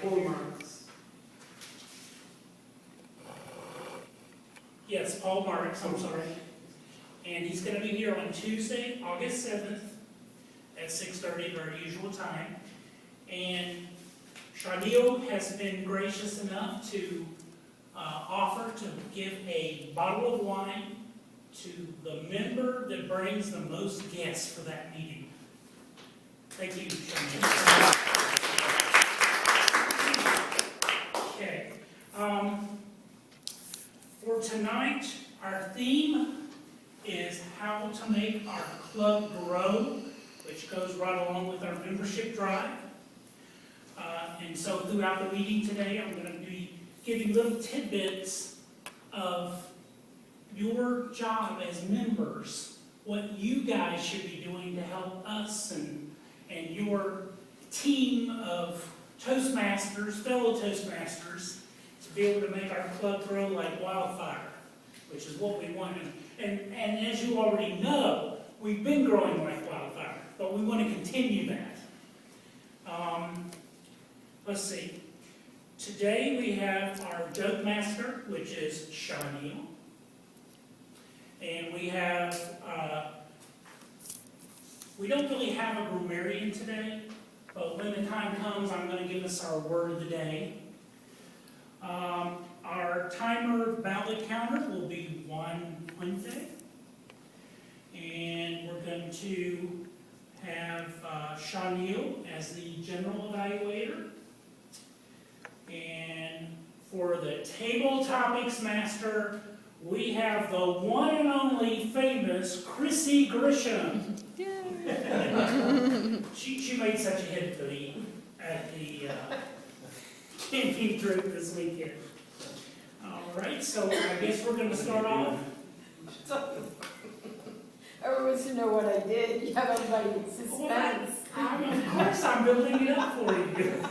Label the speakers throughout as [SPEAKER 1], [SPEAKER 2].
[SPEAKER 1] Paul Marks. Yes, Paul Marks, I'm sorry. And he's going to be here on Tuesday, August 7th at 6:30 at our usual time. And Charnil has been gracious enough to offer to give a bottle of wine to the member that brings the most guests for that meeting. Thank you, Charnil. Okay. For tonight, our theme is how to make our club grow, which goes right along with our membership drive. And so throughout the meeting today, I'm going to be giving little tidbits of your job as members, what you guys should be doing to help us and your team of Toastmasters, fellow Toastmasters, to be able to make our club grow like wildfire, which is what we want. And as you already know, we've been growing like wildfire, but we want to continue that. Let's see. Today we have our joke master, which is Charnil. And we have, we don't really have a grammarian today, but when the time comes, I'm going to give us our word of the day. Our timer ballot counter will be one Wednesday. And we're going to have Charnil as the general evaluator. And for the table topics master, we have the one and only famous Chrissy Grisham. she made such a hit at the camping trip this weekend. All right, so I guess we're going to start off.
[SPEAKER 2] Everyone wants to know what I did. You have everybody in suspense.
[SPEAKER 1] Well, of course I'm building it up for you.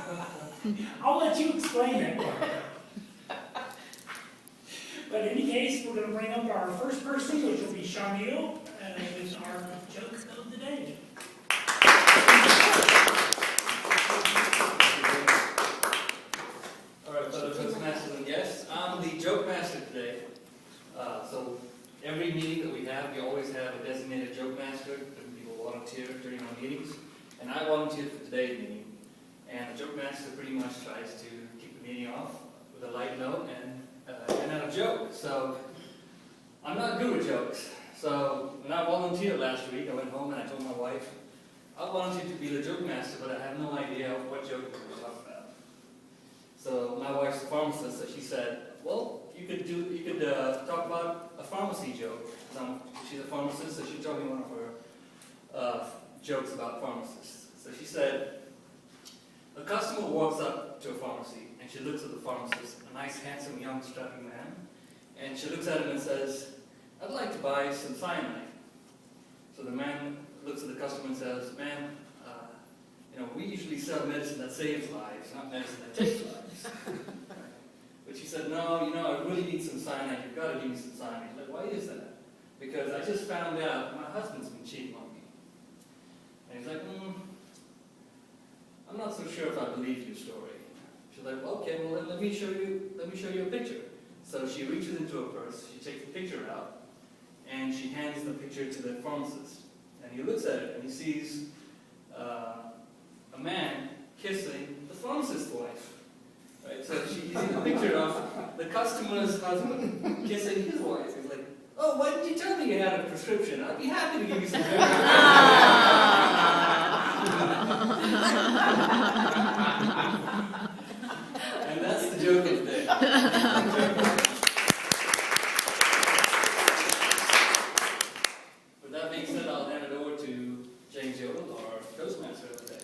[SPEAKER 1] I'll let you explain that part. But in any case, we're going to bring up our first person, which will be Charnil, who's our joke of the day.
[SPEAKER 3] All right, fellow Toastmasters and guests, I'm the joke master today. So every meeting that we have, we always have a designated joke master. Different people volunteer during our meetings, and I volunteered for today's meeting. And the joke master pretty much tries to keep the meeting off with a light note and out a joke. So I'm not good with jokes. So when I volunteered last week, I went home and I told my wife, I volunteered to be the joke master, but I have no idea what joke we're going to talk about. So my wife's a pharmacist, so she said, well, you could talk about a pharmacy joke. She's a pharmacist, so she told me one of her jokes about pharmacists. So she said, a customer walks up to a pharmacy and she looks at the pharmacist, a nice, handsome, young, strapping man, and she looks at him and says, I'd like to buy some cyanide. So the man looks at the customer and says, ma'am, we usually sell medicine that saves lives, not medicine that takes lives. But she said, no, I really need some cyanide. You've got to give me some cyanide. She's like, why is that? Because I just found out my husband's been cheating on me. And he's like, I'm not so sure if I believe your story. She's like, well, okay, well then let me show you a picture. So she reaches into her purse, she takes the picture out, and she hands the picture to the pharmacist. And he looks at it and he sees a man kissing the pharmacist's wife. Right? So he's in the picture of the customer's husband kissing his wife. He's like, oh, why didn't you tell me you had a prescription? I'd be happy to give you some And that's the joke of the day. With that being said, I'll hand it over to James Yodel, our Toastmaster of the day.